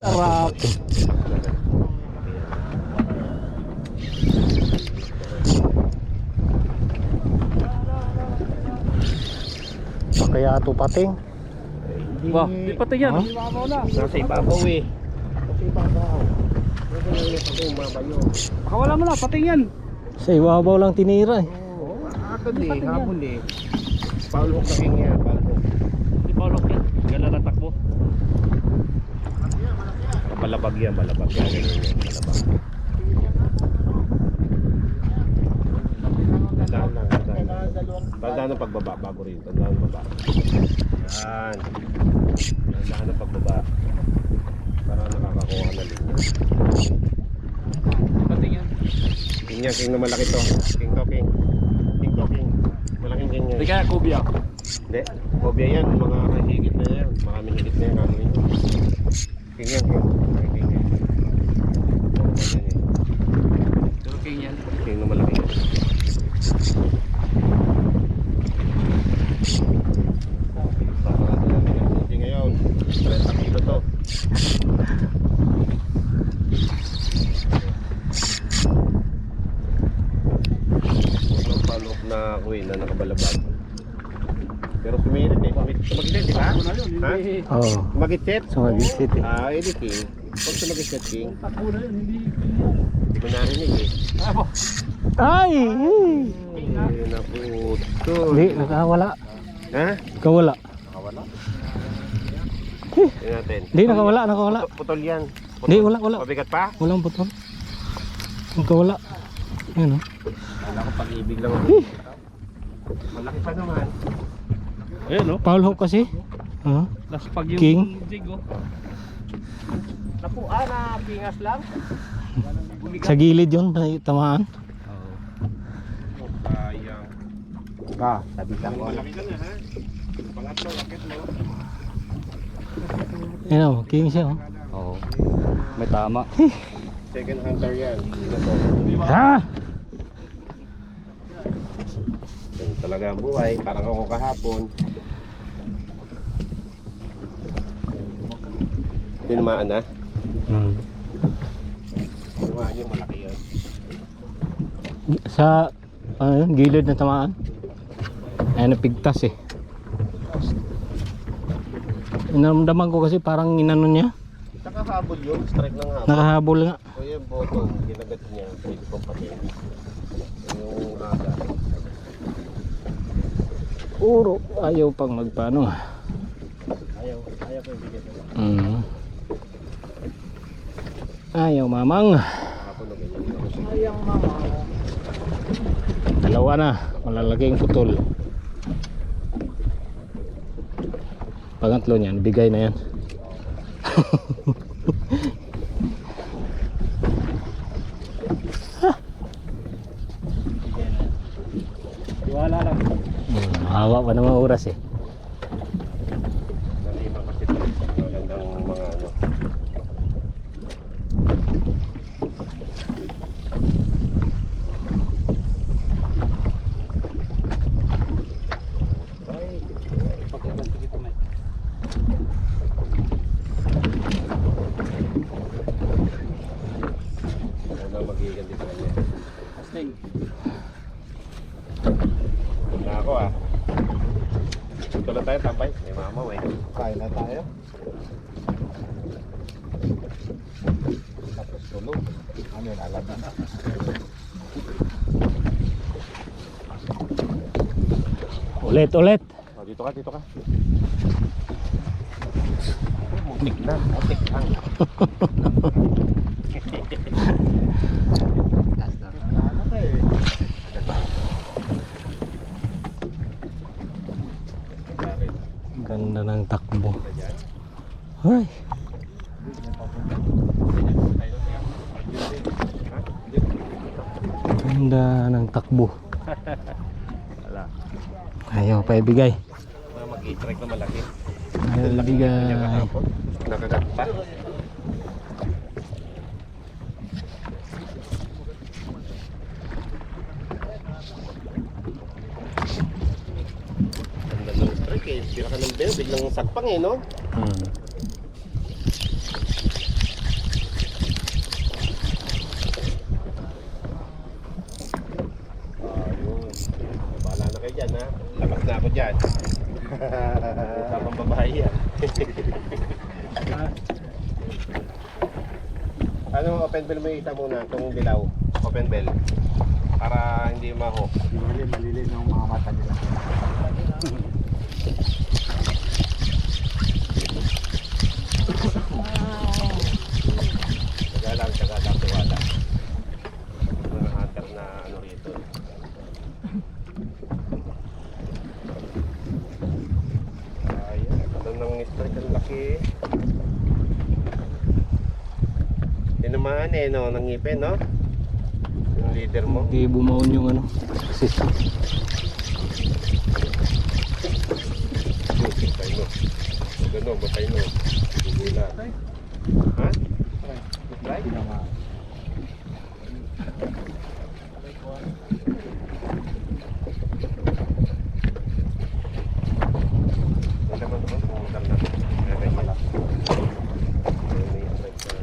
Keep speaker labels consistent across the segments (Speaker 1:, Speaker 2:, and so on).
Speaker 1: Sarap.
Speaker 2: Kaya ito pating.
Speaker 1: Wah, di pati yan.
Speaker 2: Huh?
Speaker 3: Nasa ibabaw eh. Nasa ibabaw. Huwag na lang pati mabayo.
Speaker 1: Pakawala mo na, pating yan.
Speaker 2: Sa ibabaw lang tinira eh.
Speaker 3: Oo, agad eh, habol eh. Paulok na king yan, paulok.
Speaker 1: Di paulok yan. Gala na takbo.
Speaker 3: Malabag yan, malabag yan. Malabag. Tandaan lang, tandaan lang. Tandaan ng pagbaba, bago rin. Tandaan ng baba. Yan. Tandaan ng pagbaba. Para nakakakuha ka na linya.
Speaker 1: Pating yan.
Speaker 3: King yan, king na malaki to. King to, king. King to, king. Malaking king yan.
Speaker 1: Di kaya kubya.
Speaker 3: Hindi, obya yan, mga higit na yan. Maraming higit na yan gagawin nyo. King yan, king. Malaking king yan. Normal yan eh.
Speaker 1: Pero king yan.
Speaker 3: King na malaki yan. Paparado natin ang hindi ngayon. 30 kilo to. Ang palok na kuwi na nakabalabag. Pero sumirit eh. Sumagitsit, di ba? Ha?
Speaker 2: Oo.
Speaker 3: Sumagitsit?
Speaker 2: Sumagisit eh.
Speaker 3: Ah, edi king. Pag sumagitsit king,
Speaker 1: Takbo na yun, hindi.
Speaker 3: hindi ko narinig eh.
Speaker 1: Abo.
Speaker 2: Ay!
Speaker 3: Ay, naputo.
Speaker 2: Hindi, nakawala.
Speaker 3: Ha?
Speaker 2: Nakawala.
Speaker 3: Nakawala? Tingnan natin.
Speaker 2: Hindi, nakawala.
Speaker 3: Putol yan. Putol.
Speaker 2: Hindi, wala.
Speaker 3: Mabigat pa?
Speaker 2: Walang butol. Nakawala. Ayun oh.
Speaker 3: Wala ko pag-ibig lang ako. Malaki pa naman.
Speaker 1: Ayan o.
Speaker 2: Foul hook kasi. Oo.
Speaker 1: Last pag yung
Speaker 2: King.
Speaker 1: jig o.
Speaker 3: Napu, na pingas lang.
Speaker 2: Sa gilid yun, tamaan.
Speaker 3: Sayang. Sabi ka mo. Malaki ka na ha? Pangatlo, rakit mo.
Speaker 2: Ayun oh, king siya oh.
Speaker 1: Oo. May tama.
Speaker 3: Second hunter yan. Ito to.
Speaker 2: Ha?
Speaker 3: Yan talaga ang buhay. Parang ako kahapon. Tinamaan na?
Speaker 2: Hmm.
Speaker 3: Tinamaan yung malaki yan.
Speaker 2: Sa ano yun, gilid na tamaan. Ayun, napigtas eh. Naramdaman ko kasi parang inano niya.
Speaker 3: Nakahabol yun. Strike ng habol.
Speaker 2: Nakahabol nga.
Speaker 3: O yung bottom. Ginagat niya. Pwede kong pati. Yung aga.
Speaker 2: Puro ayaw pang magpano.
Speaker 3: Ayaw ko ibigay.
Speaker 2: Ayaw mamang.
Speaker 3: Kahapon na ganyan.
Speaker 2: Dalawa na, malalaking putol. Pangatlo niyan, bigay na yan.
Speaker 1: Wala lang.
Speaker 2: Hawa pa naman oras eh.
Speaker 3: Nalima kasi ito. Magandang mga ano. Ano magiging dito kanya?
Speaker 1: Asting.
Speaker 3: Na ako ah. Dito lang tayo tambay. May mamaw eh. Kain na tayo. Tapos tulog. Ano yun? Alam na.
Speaker 2: Ulit.
Speaker 3: Oh, dito ka, dito ka. Mutik na. Mutik lang.
Speaker 2: Ganda ng takbo. Ay. Ganda ng takbo.
Speaker 3: Wala.
Speaker 2: Ayaw pa ibigay.
Speaker 3: Mag-i-strike na malaki.
Speaker 2: Ayaw ibigay.
Speaker 3: Nakagat pa. Ganda ng strike eh. Tira ka ng bell, biglang sakpang eh, no?
Speaker 2: Hmm.
Speaker 3: Ano, open bell mo yung isa muna, itong dilaw. Open bell. Para hindi maho.
Speaker 1: Malilin ng mga mata nila.
Speaker 3: Tagalang, tiwala. Mga hunter na ano rito. Ayan, ano nang strike ang laki. Tinamaan no, nangipin, no? Yung leader mo.
Speaker 2: Hindi bumaon yung ano. Assist.
Speaker 3: Batay mo. Gano'n, batay mo. Gugula. Ha? Batay? Wala man naman, pumuntan na. Kaya pala. May strike na.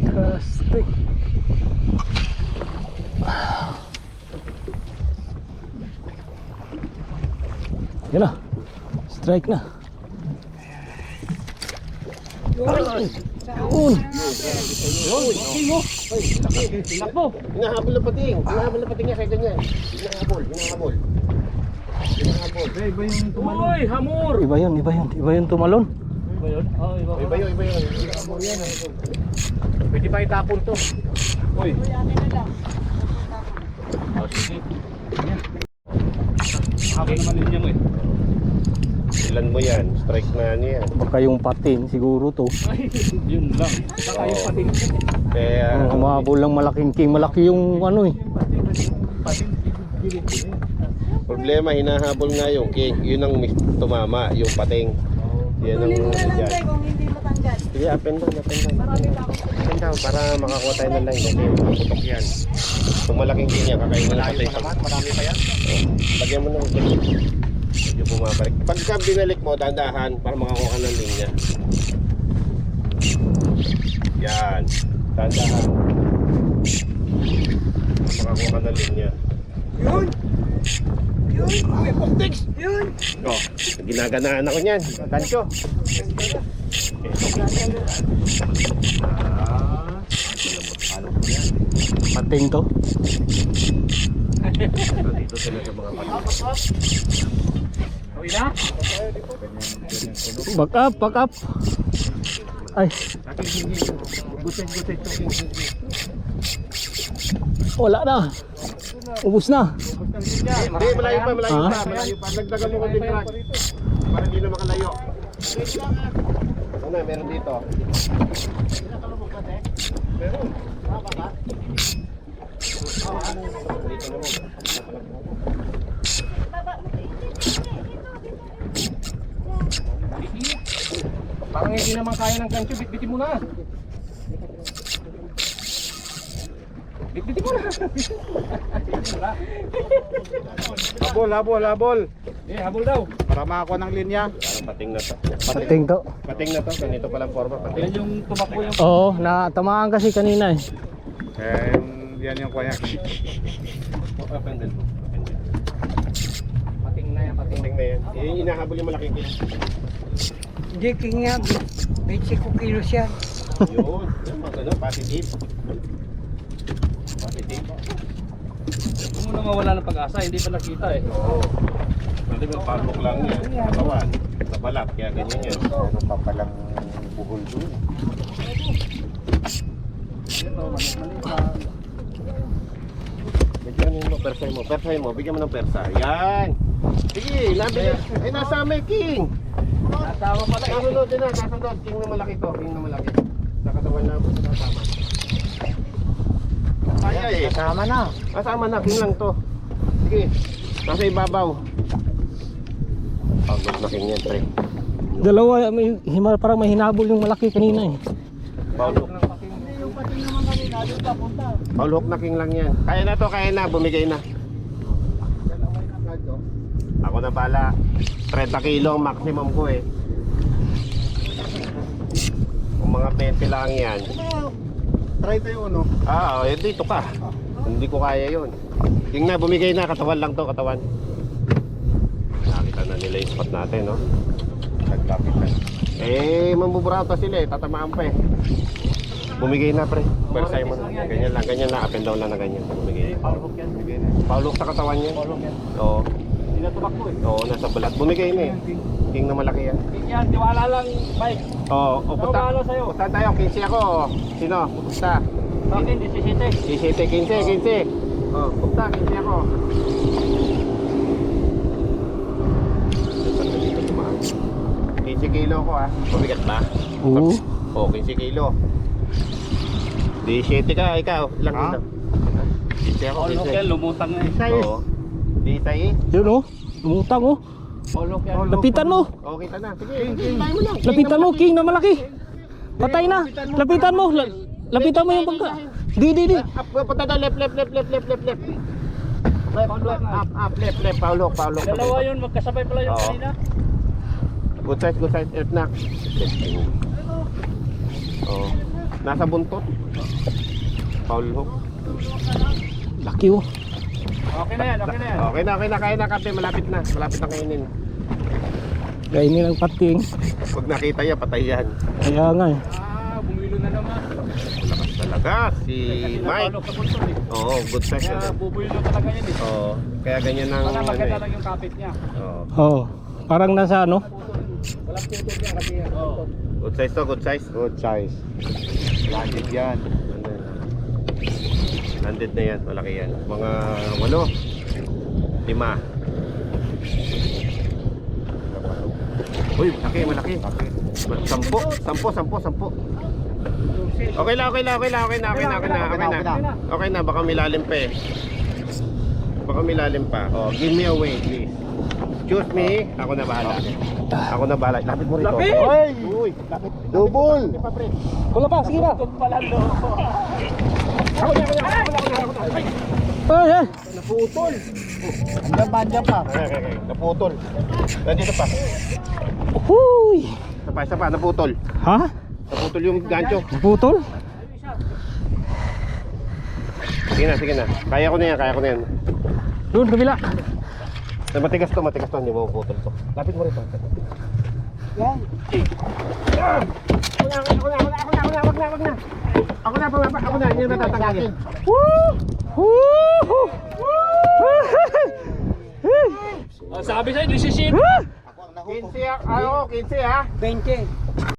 Speaker 2: Kastik. Yan na. Strike na. Yun.
Speaker 1: Takbo!
Speaker 3: Hinahabol na pating. Hinahabol na pating niya kaya ganyan. Hinahabol. Hinahabol.
Speaker 1: Iba yung tumalon. Uy! Hamur!
Speaker 2: Iba yun, iba yun. Iba yun tumalon.
Speaker 1: Iba yun? Oo, iba.
Speaker 3: Iba yun. Hinahabol yan. Pwede pa itapon to. Uy.
Speaker 1: Oh, sige. Yan. Haba naman linya mo eh.
Speaker 3: Ilan mo yan? Strike na ano yan.
Speaker 2: Baka yung patin siguro to.
Speaker 1: Ay, yun lang. Saka yung pating.
Speaker 3: Kaya
Speaker 2: Humabol lang malaking king. Malaki yung ano eh.
Speaker 1: Pating. Gilid-gilid.
Speaker 3: problema, hinahabol nga yung king. Yun ang tumama, yung pating. Yan ang
Speaker 4: Tuloy mo na lang
Speaker 3: dyan.
Speaker 4: tayo kung hindi matanggal.
Speaker 3: Sige, up and down, up and down.
Speaker 4: Marami pa ako.
Speaker 3: Up and down, para makakuha tayo ng line. Kasi maputok yan. Kung malaking king yan, kakain mo na patay sa marami pa yan. Lagyan mo ng king. Yung bumabalik. Pagka binalik mo, dandahan para makakuha ka ng linya. Yan. Dandahan. Para makakuha ka ng linya.
Speaker 4: Yun! Yun! May poktex! Yun!
Speaker 3: Oh, ginaganaan ako niyan. Gancho.
Speaker 2: Pating to.
Speaker 3: Dito sila sa mga pating.
Speaker 1: Uwi na?
Speaker 2: Back up, back up. Ay,
Speaker 1: Gusit-gusit to.
Speaker 2: wala na. Ubus na.
Speaker 3: Hindi, malayo pa, malayo
Speaker 2: Ah?
Speaker 3: pa, malayo pa. Dagdagan mo konting track. Para hindi na makalayo. Ano, meron dito. Meron. Dito naman.
Speaker 1: Parang hindi naman kaya ng gancho, bitbitin mo na. Bitbitin mo na.
Speaker 3: Habol, habol, habol.
Speaker 1: Eh, habol daw.
Speaker 3: Para makakuha ng linya. Parang pating na to.
Speaker 2: Pating to.
Speaker 3: Pating na to. Ganito palang forma.
Speaker 1: Yan
Speaker 3: Pating.
Speaker 1: yung tumakbo yung...
Speaker 2: Oo, natamaan kasi kanina eh.
Speaker 3: Yan yung kuya. Papendel mo.
Speaker 1: Pating na yan, pating.
Speaker 3: Pating na yan. Yung inahabol yung malaking king.
Speaker 4: Hindi king nga. 25 kilos yan.
Speaker 3: Yun. Yung mga ano, positive. Positive.
Speaker 1: Huwag mo na mawala ng pag-asa, hindi pa nakita eh.
Speaker 3: Oo. Pwede ba palmok lang yan? Katawan. Nabalat. Kaya ganyan yan. Meron pa palang buhol doon.
Speaker 1: Ito, mali pa.
Speaker 3: Bigyan mo, persay mo. Persay mo. Bigyan mo ng persa. Yan. Sige, nabili. Ay, nasa may king.
Speaker 1: Natawa pala eh.
Speaker 3: Kasunod din na. Kasunod. King na malaki to. King na malaki. Sa katawan na po. Kasama. Kaya eh.
Speaker 2: Kasama na.
Speaker 3: Kasama na. King lang to. Sige. Nasa ibabaw. Pagod na king yan, pre.
Speaker 2: Dalawa, may, parang may hinabol yung malaki kanina eh.
Speaker 3: Pagod.
Speaker 4: Yung pating naman kanina
Speaker 3: Paul hook na king lang yan. Kaya na to, kaya na, bumigay na. Ako na pala. 30 kilo ang maximum ko eh. Kung mga 20 lang yan.
Speaker 1: 31 no?
Speaker 3: Dito ka. Hindi ko kaya yun. King na, bumigay na. Katawan lang to, katawan. Nakita na nila yung spot natin, no?
Speaker 1: Naglapit na.
Speaker 3: Mambuburata sila eh. Tatamaan pa eh. Bumigay na, pre. Persay mo na. Ganyan lang. Up and down lang na ganyan. Bumigay na.
Speaker 1: Paul hook yan. Bigay na.
Speaker 3: Paul hook sa katawan niya.
Speaker 1: Paul hook yan.
Speaker 3: Oo.
Speaker 1: Hindi na tumakbo eh.
Speaker 3: Oo, nasa balat. Bumigay na eh. King na malaki yan.
Speaker 1: Yan, tiwala lang, Mike.
Speaker 3: Oo,
Speaker 1: Ako
Speaker 3: punta.
Speaker 1: bahala sa'yo.
Speaker 3: Punta tayo, 15 ako. Sino? Punta.
Speaker 1: Bakit? 17.
Speaker 3: 15. Oh, punta, 15 ako. Dito tumaan. 15 kilo ko ha. Mabigat ba?
Speaker 2: Oo.
Speaker 3: Oo, 15 kilo. 17 ka, ikaw. Ilang
Speaker 1: Ha?
Speaker 3: kilo? 15 ako,
Speaker 1: Paul hook yan,
Speaker 3: 15.
Speaker 1: lumutang na eh.
Speaker 3: Oo. 16.
Speaker 2: Yun oh. Lumutang oh.
Speaker 1: Paul hook yan.
Speaker 2: Lapitan mo.
Speaker 3: Oo, kita na. Sige, tayo mo lang.
Speaker 2: Lapitan mo, king na malaki. Patay na. Lapitan mo. Lapitan mo yung pagka. Di.
Speaker 3: Punta daw, left. Left, left. Paul hook.
Speaker 1: Dalawa yun, magkasabay pala yung
Speaker 3: Oo.
Speaker 1: kanina.
Speaker 3: Good size, earth knock. Oh. Nasa buntot. Paul hook.
Speaker 2: Laki oh.
Speaker 1: Okay na yan.
Speaker 3: Okay na, kaya na, kapte, malapit na kainin.
Speaker 2: Kainin ang pating.
Speaker 3: Pag nakita yan, patay yan.
Speaker 2: Kaya nga eh.
Speaker 1: Bumilo na naman.
Speaker 3: Lakas talaga, si Mike.
Speaker 1: Paul hook sa buntot eh.
Speaker 3: Oo, good size
Speaker 1: Kaya
Speaker 3: na.
Speaker 1: bubuyo na talaga yan eh.
Speaker 3: Oo, kaya ganyan ang
Speaker 1: Baka maganda lang yung kapit niya.
Speaker 3: Oo.
Speaker 2: Oh. Parang nasa ano?
Speaker 1: Walang tutol yan kasi yan. Oo.
Speaker 3: Good size to, good size. Good size.
Speaker 1: Landed yan.
Speaker 3: Landed na yan, malaki yan. Mga 5. Uy, malaki. 10. Okay na, baka milalim pa eh. Oh, give me a way, please. Choose me, ako na bahala. Lapit mo rito.
Speaker 1: Lapit!
Speaker 3: Uy, lapit. Double.
Speaker 2: Wala pa, sige na.
Speaker 1: Tutol pala lo.
Speaker 3: Ako na.
Speaker 2: Ay.
Speaker 3: Naputol.
Speaker 1: Andyan pa.
Speaker 3: Okay. Naputol. Nandito pa.
Speaker 2: Uy.
Speaker 3: Isa pa, naputol.
Speaker 2: Ha?
Speaker 3: Naputol yung gancho.
Speaker 2: Naputol?
Speaker 3: Sige na. Kaya ko na yan.
Speaker 2: Doon, kabila.
Speaker 3: Matigas to, hindi mo putol to. Lapit mo rito.
Speaker 1: Yan.
Speaker 3: Ako na, hindi na tatanggapin.
Speaker 1: Sabi sa'yo, 17.
Speaker 3: 15 ha?
Speaker 4: 20.